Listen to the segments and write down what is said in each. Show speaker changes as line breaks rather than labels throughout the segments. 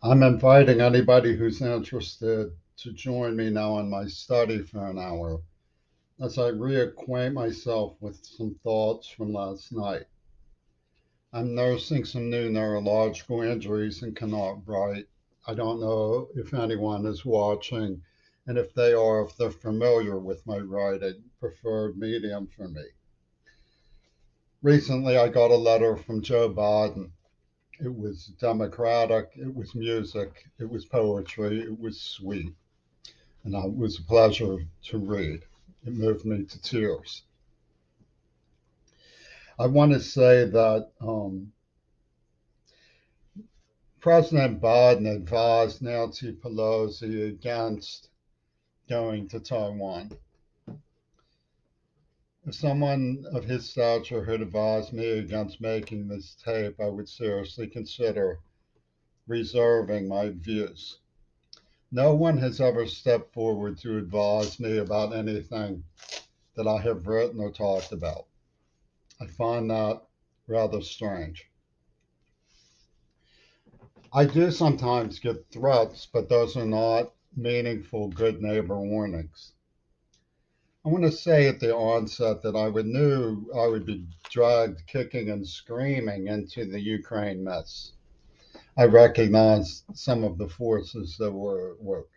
I'm inviting anybody who's interested to join me now in my study for an hour as I reacquaint myself with some thoughts from last night. I'm nursing some new neurological injuries and cannot write. I don't know if anyone is watching, and if they are, if they're familiar with my writing, preferred medium for me. Recently, I got a letter from Joe Biden. It was democratic, it was music, it was poetry, it was sweet, and it was a pleasure to read. It moved me to tears. I want to say that President Biden advised Nancy Pelosi against going to Taiwan. If someone of his stature had advised me against making this tape, I would seriously consider reserving my views. No one has ever stepped forward to advise me about anything that I have written or talked about. I find that rather strange. I do sometimes get threats, but those are not meaningful good neighbor warnings. I want to say at the onset that knew I would be dragged kicking and screaming into the Ukraine mess. I recognized some of the forces that were at work.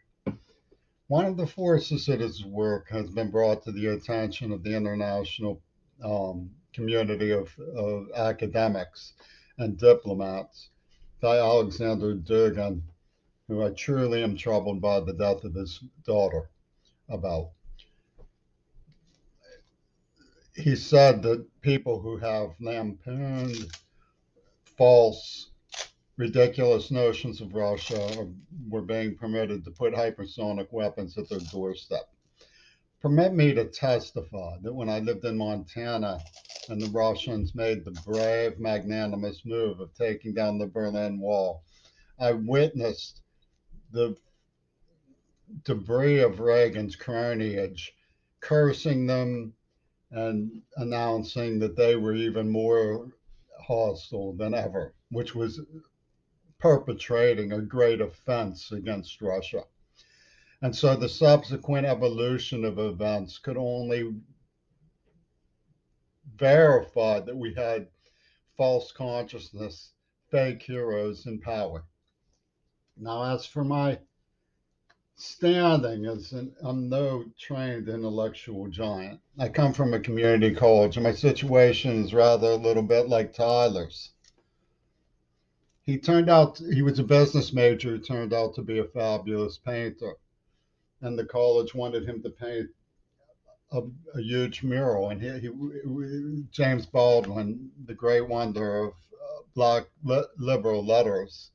One of the forces that is at work has been brought to the attention of the international community of academics and diplomats by Alexander Dugin, who I truly am troubled by the death of his daughter about. He said that people who have lampooned false, ridiculous notions of Russia were being permitted to put hypersonic weapons at their doorstep. Permit me to testify that when I lived in Montana and the Russians made the brave, magnanimous move of taking down the Berlin Wall, I witnessed the debris of Reagan's cronyage, cursing them and announcing that they were even more hostile than ever, which was perpetrating a great offense against Russia. And so the subsequent evolution of events could only verify that we had false consciousness, fake heroes in power. Now, as for my standing as I'm no trained intellectual giant. I come from a community college, and my situation is rather a little bit like Tyler's. He was a business major who turned out to be a fabulous painter, and the college wanted him to paint a, a huge mural. And James Baldwin, the great wonder of black liberal letters,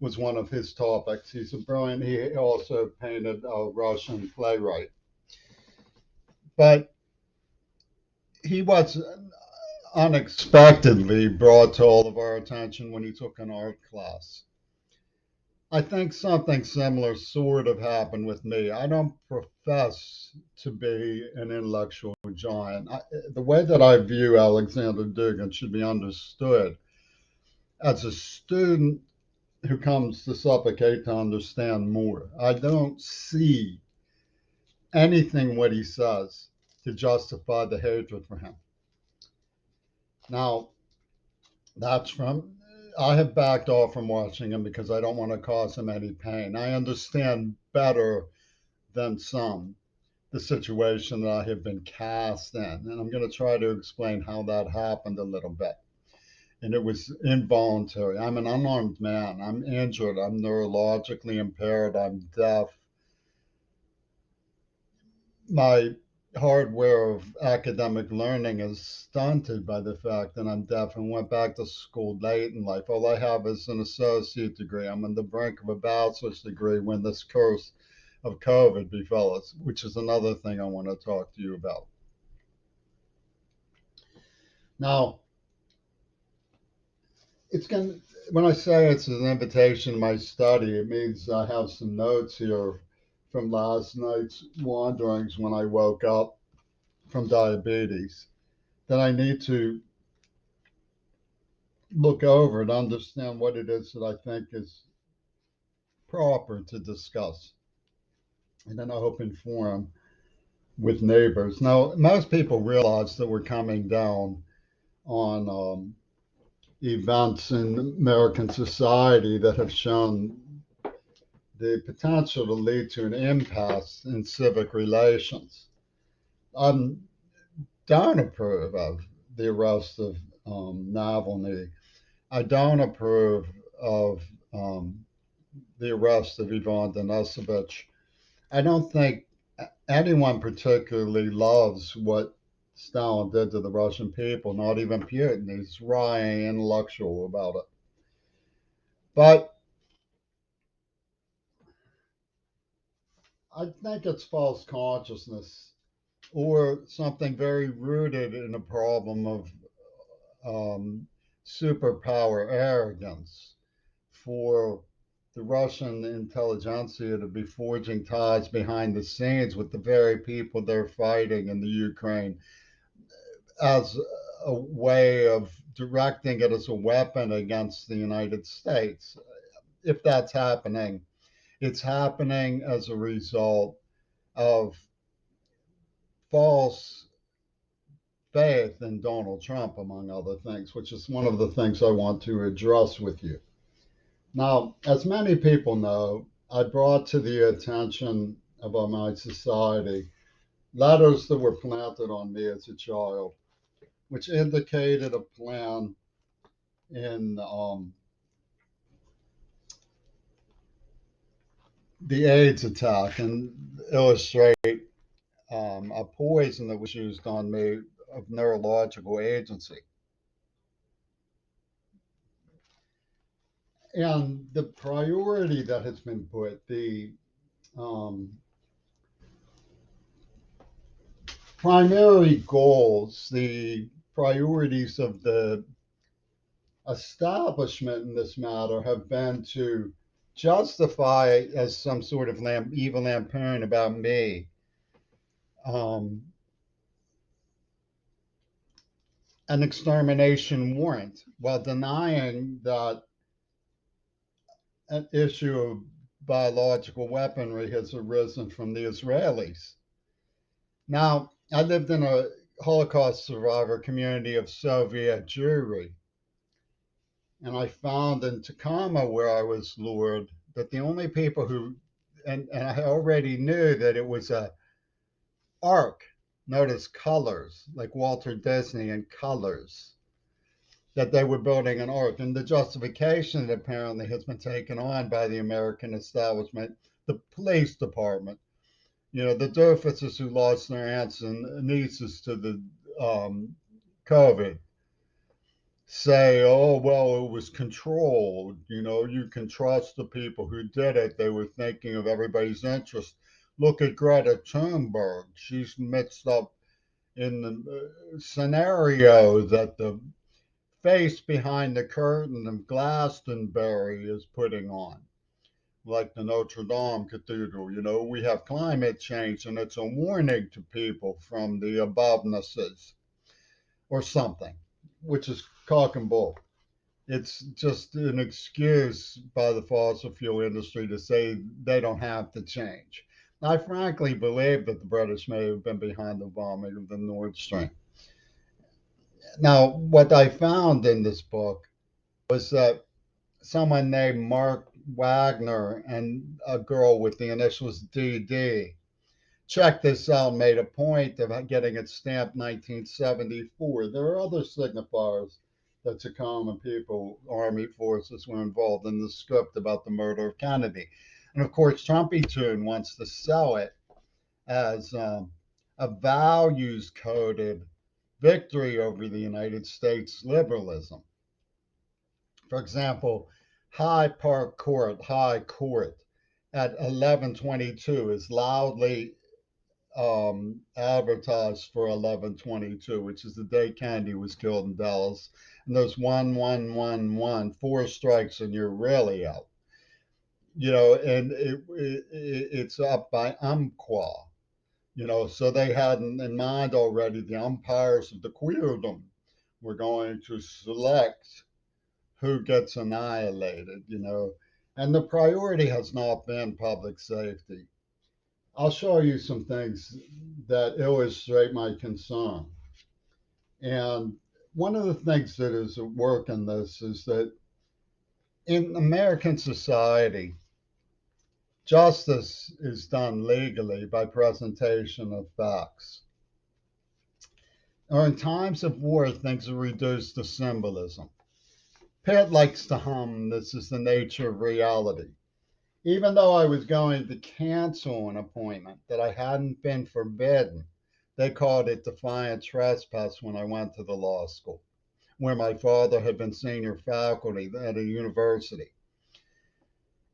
was one of his topics. He's a brilliant. He also painted a Russian playwright, but he was unexpectedly brought to all of our attention when he took an art class. I think something similar sort of happened with me. I don't profess to be an intellectual giant. The way that I view Alexander Dugin should be understood as a student who comes to supplicate to understand more. I don't see anything what he says to justify the hatred for him. Now, that's from I have backed off from watching him because I don't want to cause him any pain. I understand better than some the situation that I have been cast in, and I'm going to try to explain how that happened a little bit. And it was involuntary. I'm an unarmed man. I'm injured. I'm neurologically impaired. I'm deaf. My hardware of academic learning is stunted by the fact that I'm deaf and went back to school late in life. All I have is an associate degree. I'm on the brink of a bachelor's degree when this curse of COVID befell us, which is another thing I want to talk to you about. Now, it's going when I say it's an invitation to my study, it means I have some notes here from last night's wanderings when I woke up from diabetes that I need to look over and understand what it is that I think is proper to discuss in an open forum with neighbors. Now, most people realize that we're coming down on events in American society that have shown the potential to lead to an impasse in civic relations. I don't approve of the arrest of Navalny. I don't approve of the arrest of Ivan Denisovich. I don't think anyone particularly loves what Stalin did to the Russian people, not even Putin. He's wrying intellectual about it. But I think it's false consciousness or something very rooted in a problem of um, superpower arrogance for the Russian intelligentsia to be forging ties behind the scenes with the very people they're fighting in the Ukraine as a way of directing it as a weapon against the United States. If that's happening, it's happening as a result of false faith in Donald Trump, among other things, which is one of the things I want to address with you. Now, as many people know, I brought to the attention of my society letters that were planted on me as a child, which indicated a plan in the AIDS attack and illustrate a poison that was used on me of neurological agency. And the priority that has been put, the um, primary goals, the priorities of the establishment in this matter have been to justify as some sort of evil lampoon about me um, an extermination warrant while denying that an issue of biological weaponry has arisen from the Israelis. Now, I lived in a Holocaust survivor community of Soviet Jewry, and I found in Tacoma, where I was lured, that the only people who, and I already knew that it was a arc, notice colors, like Walter Disney and colors, that they were building an arc. And the justification that apparently has been taken on by the American establishment, the police department, you know, the doofuses who lost their aunts and nieces to the COVID say, oh, well, it was controlled. You know, you can trust the people who did it. They were thinking of everybody's interest. Look at Greta Thunberg. She's mixed up in the scenario that the face behind the curtain of Glastonbury is putting on, like the Notre Dame Cathedral. You know, we have climate change and it's a warning to people from the abovenesses or something, which is cock and bull. It's just an excuse by the fossil fuel industry to say they don't have to change. I frankly believe that the British may have been behind the bombing of the Nord Stream. Now, what I found in this book was that someone named Mark Wagner and a girl with the initials DD checked this out, made a point of getting it stamped 1974. There are other signifiers that Tacoma people, Army forces were involved in the script about the murder of Kennedy. And of course, Trumpy Tune wants to sell it as a values coded victory over the United States liberalism. For example, High Park Court, High Court at 1122 is loudly advertised for 1122, which is the day Kennedy was killed in Dallas. And there's 1111, four strikes and you're really out. You know, and it's up by Umpqua. You know, so they had in mind already the umpires of the queerdom were going to select who gets annihilated, you know. And the priority has not been public safety. I'll show you some things that illustrate my concern. And one of the things that is at work in this is that in American society, justice is done legally by presentation of facts. Or in times of war, things are reduced to symbolism. Pitt likes to hum, "This is the nature of reality." Even though I was going to cancel an appointment that I hadn't been forbidden, they called it defiant trespass when I went to the law school, where my father had been senior faculty at a university.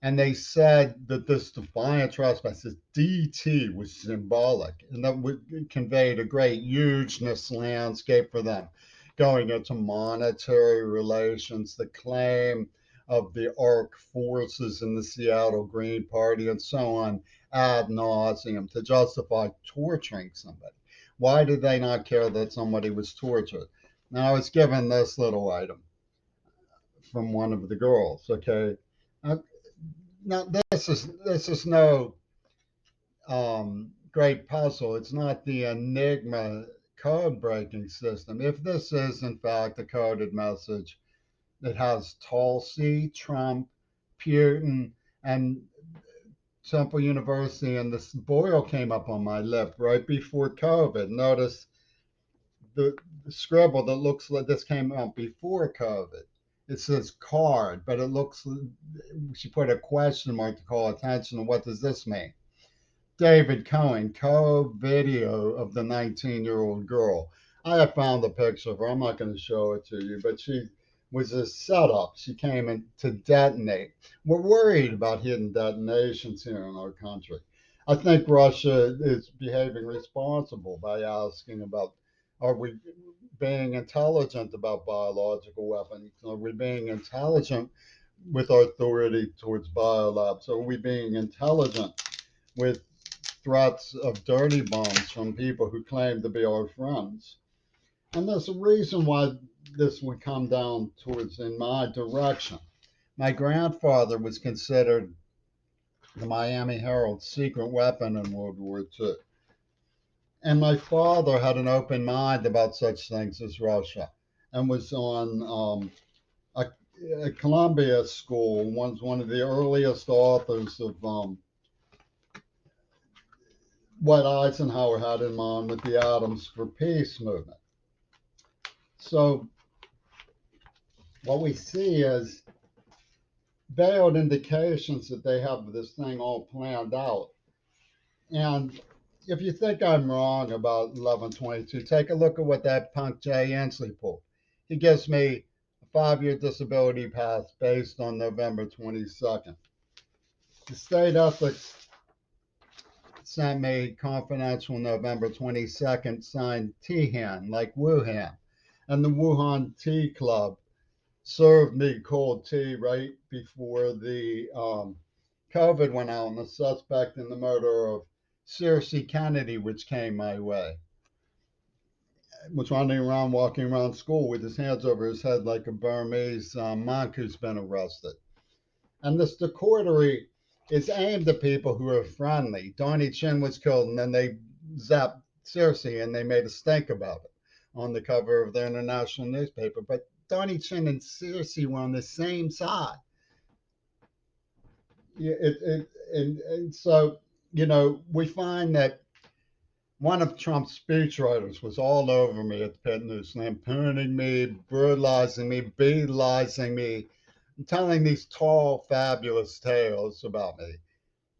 And they said that this defiant trespass, this DT, was symbolic, and that would conveyed a great hugeness landscape for them, going into monetary relations, the claim of the ARC forces in the Seattle Green Party, and so on, ad nauseum, to justify torturing somebody. Why did they not care that somebody was tortured? Now, I was given this little item from one of the girls, okay? Now, now this is no great puzzle. It's not the Enigma code breaking system. If this is in fact a coded message, it has Tulsi, Trump, Putin, and Temple University, and this boil came up on my lip right before COVID. Notice the scribble that looks like this came out before COVID. It says card, but it looks, she put a question mark to call attention to what does this mean? David Cohen, co-video of the 19-year-old girl. I have found the picture of her. I'm not going to show it to you, but she was a setup. She came in to detonate. We're worried about hidden detonations here in our country. I think Russia is behaving responsible by asking about, are we being intelligent about biological weapons? Are we being intelligent with our authority towards biolabs? Are we being intelligent with threats of dirty bombs from people who claim to be our friends? And there's a reason why this would come down towards in my direction. My grandfather was considered the Miami Herald's secret weapon in World War II. And my father had an open mind about such things as Russia and was on a Columbia school, was one of the earliest authors of what Eisenhower had in mind with the Atoms for Peace movement. So what we see is veiled indications that they have this thing all planned out. And if you think I'm wrong about 1122, take a look at what that punk Jay Inslee pulled. He gives me a 5-year disability pass based on November 22nd. The state ethics sent me confidential November 22nd signed Tihan, like Wuhan. And the Wuhan Tea Club served me cold tea right before the COVID went out, and the suspect in the murder of Circe Kennedy, which came my way, was running around, walking around school with his hands over his head like a Burmese monk who's been arrested. And this decordery is aimed at people who are friendly. Donnie Chin was killed, and then they zapped Circe, and they made a stink about it on the cover of the international newspaper. But Donnie Chin and Circe were on the same side. And so, we find that one of Trump's speechwriters was all over me at the Pitt News, lampooning me, brutalizing me, beetleizing me, telling these tall, fabulous tales about me,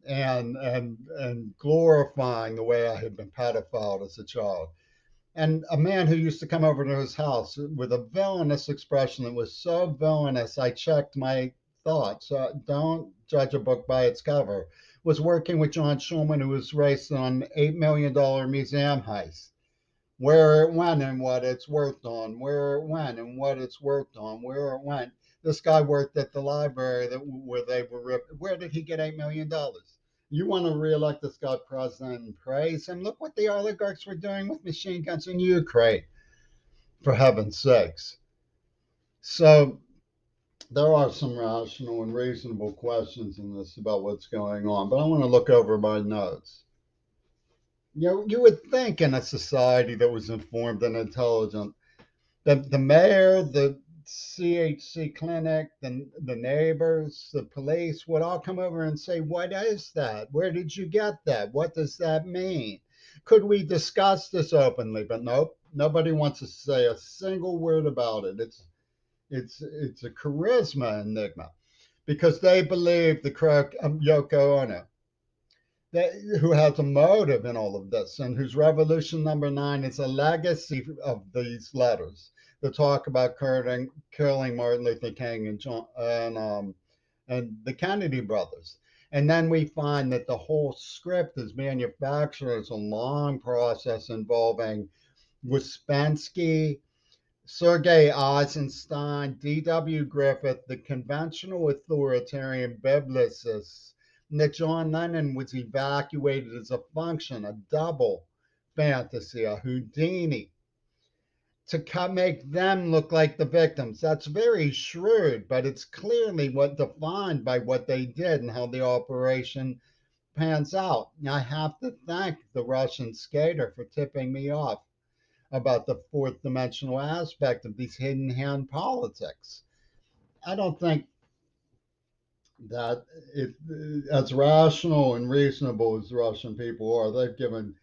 and glorifying the way I had been pedophiled as a child. And a man who used to come over to his house with a villainous expression that was so villainous, I checked my thoughts. Don't judge a book by its cover. Was working with John Schulman, who was raced on $8 million museum heist. Where it went and what it's worked on, where it went and what it's worked on, where it went. This guy worked at the library where they were ripped. Where did he get $8 million? You want to reelect this guy president and praise him? Look what the oligarchs were doing with machine guns in Ukraine, for heaven's sakes. So there are some rational and reasonable questions in this about what's going on, but I want to look over my notes. You would think in a society that was informed and intelligent, the mayor, the CHC clinic, the neighbors, the police would all come over and say, "What is that? Where did you get that? What does that mean? Could we discuss this openly?" But nope, nobody wants to say a single word about it. It's a charisma enigma because they believe the correct Yoko Ono, that, who has a motive in all of this, and whose revolution number 9 is a legacy of these letters that talk about killing Martin Luther King and the Kennedy brothers. And then we find that the whole script is manufactured as a long process involving Ouspensky, Sergei Eisenstein, D.W. Griffith, the conventional authoritarian biblicists, and that John Lennon was evacuated as a function, a double fantasy, a Houdini, to make them look like the victims. That's very shrewd, but it's clearly what defined by what they did and how the operation pans out. I have to thank the Russian skater for tipping me off about the fourth dimensional aspect of these hidden hand politics. I don't think that it, as rational and reasonable as the Russian people are, they've given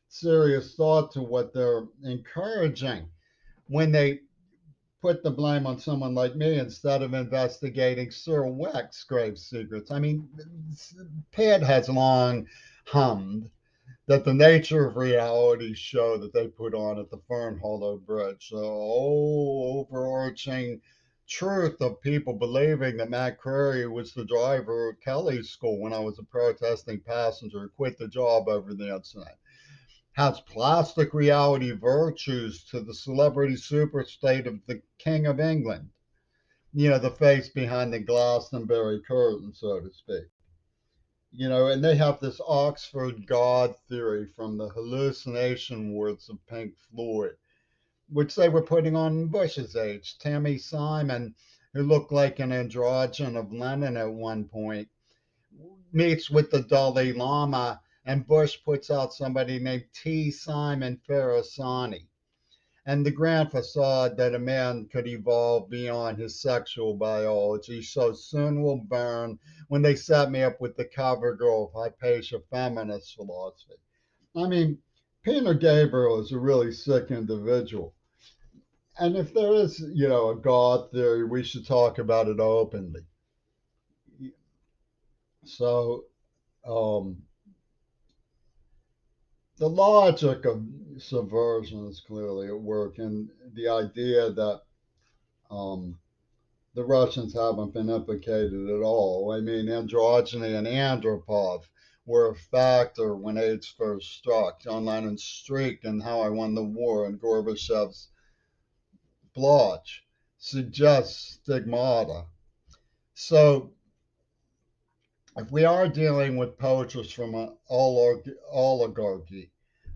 serious thought to what they're encouraging when they put the blame on someone like me instead of investigating Sir Weck's grave secrets. I mean, Pitt has long hummed that the nature of reality show that they put on at the Fern Hollow Bridge, the whole overarching truth of people believing that Matt Crary was the driver of Kelly's school when I was a protesting passenger who quit the job over the incident, has plastic reality virtues to the celebrity superstate of the King of England. The face behind the Glastonbury curtain, so to speak. And they have this Oxford God theory from the hallucination wards of Pink Floyd, which they were putting on in Bush's age. Tammy Simon, who looked like an androgen of Lennon at one point, meets with the Dalai Lama, and Bush puts out somebody named T. Simon Farasani. And the grand facade that a man could evolve beyond his sexual biology so soon will burn when they set me up with the cover girl of Hypatia feminist philosophy. I mean, Peter Gabriel is a really sick individual. And if there is, a God theory, we should talk about it openly. So, um, the logic of subversion is clearly at work, and the idea that um, the Russians haven't been implicated at all. I mean, androgyny and Andropov were a factor when AIDS first struck. John Lennon's streak and How I Won the War and Gorbachev's blotch suggests stigmata. So, if we are dealing with poachers from an oligarchy,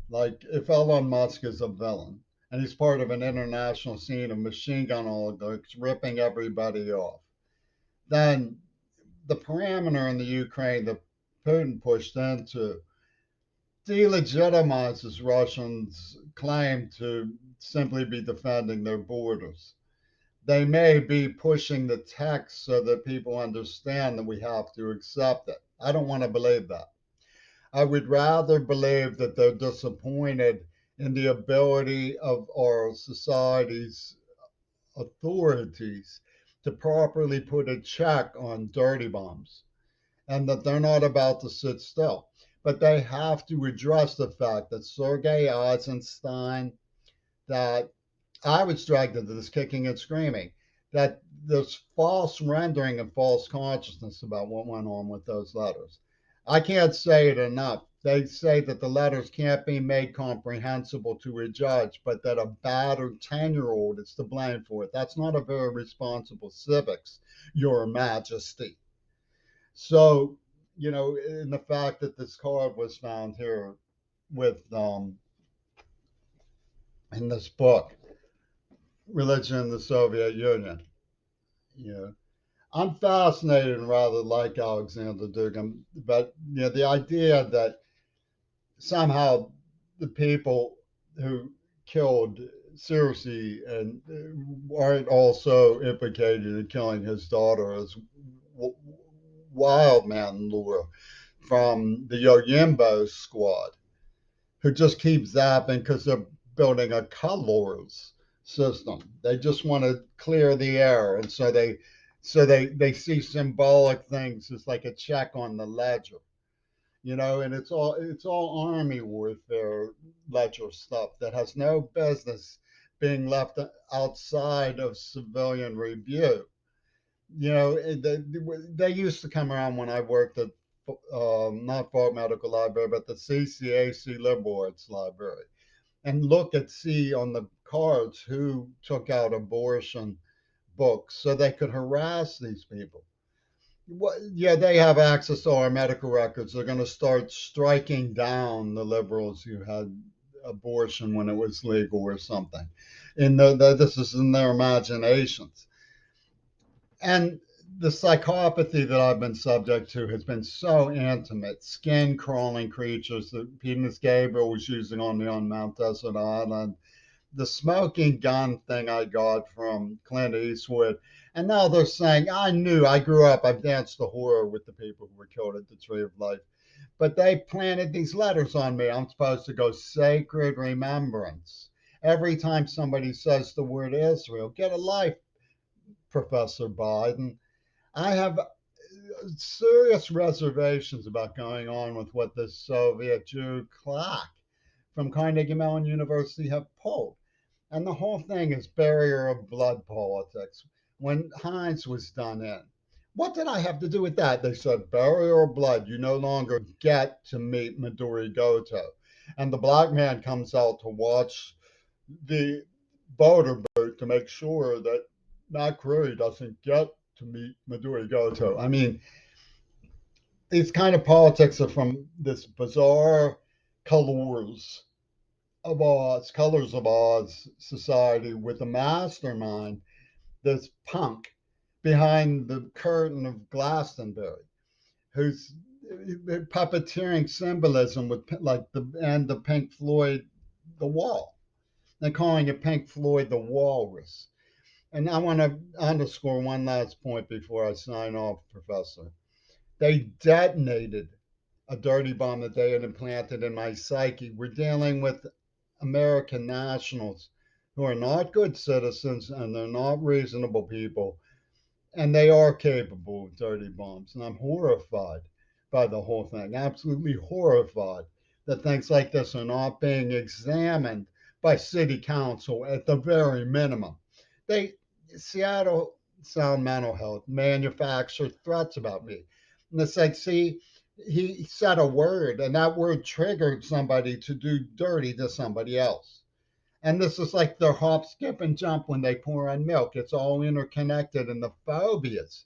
like if Elon Musk is a villain and he's part of an international scene of machine gun oligarchs ripping everybody off, then the parameter in the Ukraine that Putin pushed into delegitimizes Russians' claim to simply be defending their borders. They may be pushing the text so that people understand that we have to accept it. I don't want to believe that. I would rather believe that they're disappointed in the ability of our society's authorities to properly put a check on dirty bombs and that they're not about to sit still. But they have to address the fact that Sergei Eisenstein, that I was dragged into this kicking and screaming, that there's false rendering and false consciousness about what went on with those letters. I can't say it enough. They say that the letters can't be made comprehensible to a judge, but that a battered 10-year-old is to blame for it. That's not a very responsible civics, Your Majesty. So, in the fact that this card was found here with in this book, Religion in the Soviet Union, you know, I'm fascinated and rather like Alexander Dugin, but the idea that somehow the people who killed Circe and aren't also implicated in killing his daughter is wild man lore from the Yojimbo squad, who just keep zapping because they're building a colors system. They just want to clear the air, and so they see symbolic things as like a check on the ledger, and it's all army warfare ledger stuff that has no business being left outside of civilian review. They used to come around when I worked at not Fort Medical Library, but the CCAC Liberal Arts Library, and look at see on the cards who took out abortion books so they could harass these people. Yeah, they have access to our medical records. They're going to start striking down the liberals who had abortion when it was legal or something. This is in their imaginations. And the psychopathy that I've been subject to has been so intimate, skin crawling creatures that Peter Gabriel was using on me on Mount Desert Island, the smoking gun thing I got from Clint Eastwood. And now they're saying, I grew up, I've danced the horror with the people who were killed at the Tree of Life. But they planted these letters on me. I'm supposed to go sacred remembrance. Every time somebody says the word Israel, get a life, Professor Biden. I have serious reservations about going on with what this Soviet Jew Clark from Carnegie Mellon University have pulled. And the whole thing is barrier of blood politics. When Heinz was done in, what did I have to do with that? They said barrier of blood. You no longer get to meet Maduri Goto. And the black man comes out to watch the voter vote to make sure that Matt Curry doesn't get to meet Maduri Goto. I mean, these kind of politics are from this bizarre colors of Oz society with a mastermind, this punk behind the curtain of Glastonbury, who's puppeteering symbolism with like the end of Pink Floyd, The Wall. They're calling it Pink Floyd, The Walrus. And I want to underscore one last point before I sign off, Professor. They detonated a dirty bomb that they had implanted in my psyche. We're dealing with American nationals who are not good citizens and they're not reasonable people. And they are capable of dirty bombs. And I'm horrified by the whole thing, absolutely horrified that things like this are not being examined by city council at the very minimum. They Seattle Sound Mental Health manufactured threats about me. And it's like, see, he said a word, and that word triggered somebody to do dirty to somebody else. And this is like their hop, skip, and jump when they pour on milk. It's all interconnected in the phobias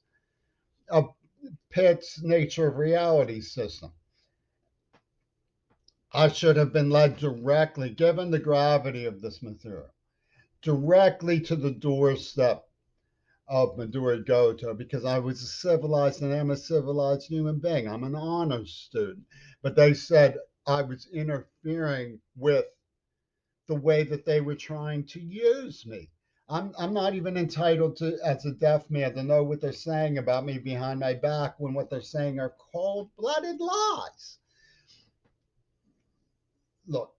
of Pitt's nature of reality system. I should have been led directly, given the gravity of this material, directly to the doorstep of Maduro Goto because I was a civilized and am a civilized human being. I'm an honors student. But they said I was interfering with the way that they were trying to use me. I'm not even entitled to, as a deaf man, to know what they're saying about me behind my back when what they're saying are cold blooded lies. Look,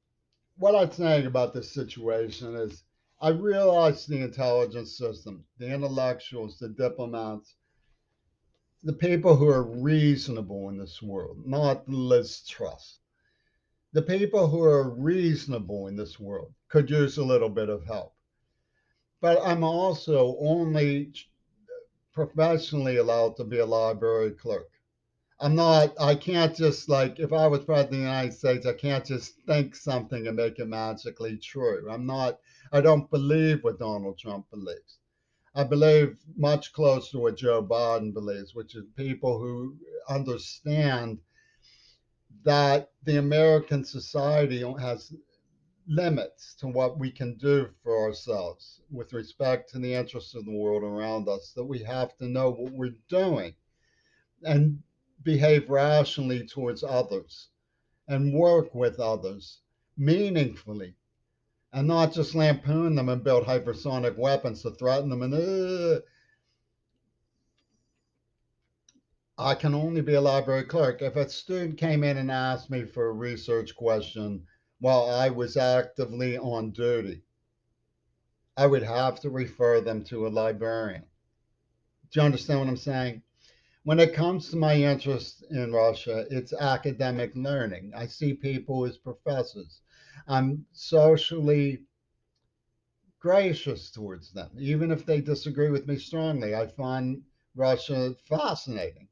what I'm saying about this situation is I realize the intelligence system, the intellectuals, the diplomats, the people who are reasonable in this world, not Liz Truss. The people who are reasonable in this world could use a little bit of help. But I'm also only professionally allowed to be a library clerk. I can't just like, if I was president of the United States, I can't just think something and make it magically true. I don't believe what Donald Trump believes. I believe much closer to what Joe Biden believes, which is people who understand that the American society has limits to what we can do for ourselves with respect to the interests of the world around us, that we have to know what we're doing and behave rationally towards others and work with others meaningfully and not just lampoon them and build hypersonic weapons to threaten them. And I can only be a library clerk. If a student came in and asked me for a research question while I was actively on duty, I would have to refer them to a librarian. Do you understand what I'm saying? When it comes to my interest in Russia, it's academic learning. I see people as professors. I'm socially gracious towards them, even if they disagree with me strongly. I find Russia fascinating.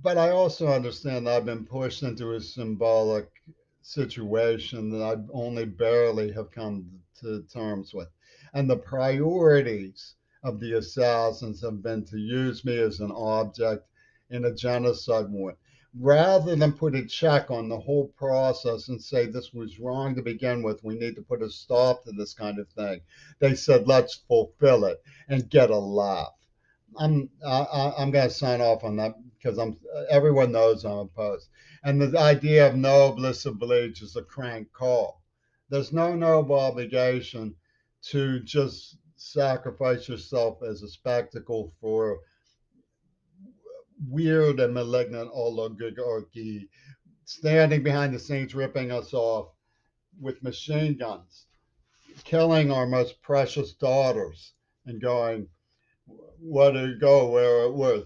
But I also understand that I've been pushed into a symbolic situation that I only barely have come to terms with. And the priorities of the assassins have been to use me as an object in a genocide war. Rather than put a check on the whole process and say this was wrong to begin with, we need to put a stop to this kind of thing, they said, let's fulfill it and get a laugh. I'm going to sign off on that because everyone knows I'm opposed. And the idea of noblesse oblige is a crank call. There's no noble obligation to just sacrifice yourself as a spectacle for weird and malignant oligarchy standing behind the scenes, ripping us off with machine guns, killing our most precious daughters, and going, where did it go, where it was,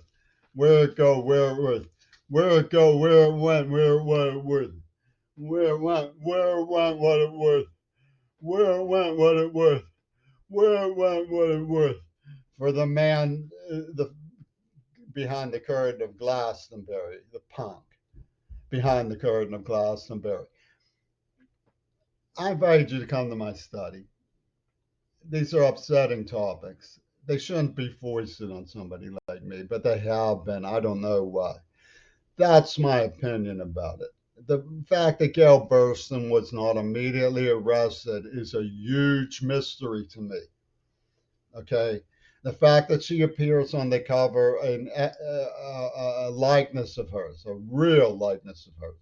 where it go, where it was, where it go, where it went, where it what it was, where it went, where it went, what it was, where it went, what it was, where it went, what it was. For the man, the behind the curtain of Glastonbury, the punk behind the curtain of Glastonbury. I invite you to come to my study. These are upsetting topics. They shouldn't be foisted on somebody like me, but they have been. I don't know why. That's my opinion about it. The fact that Gail Burstyn was not immediately arrested is a huge mystery to me. Okay. The fact that she appears on the cover, a likeness of hers, a real likeness of hers,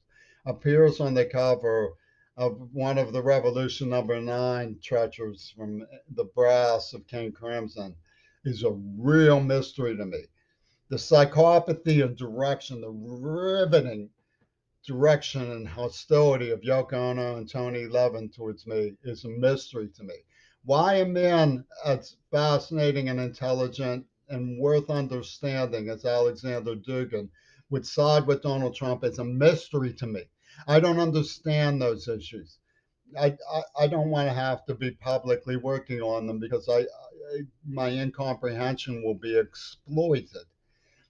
appears on the cover of one of the Revolution #9 treasures from the brass of King Crimson is a real mystery to me. The psychopathy of direction, the riveting direction and hostility of Yoko Ono and Tony Levin towards me is a mystery to me. Why a man as fascinating and intelligent and worth understanding as Alexander Dugin would side with Donald Trump is a mystery to me. I don't understand those issues. I don't want to have to be publicly working on them because my incomprehension will be exploited.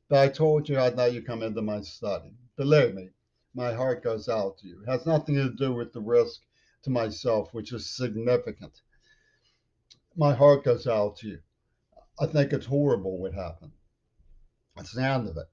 But I told you I'd let you come into my study. Believe me, my heart goes out to you. It has nothing to do with the risk to myself, which is significant. My heart goes out to you. I think it's horrible what happened. That's the end of it.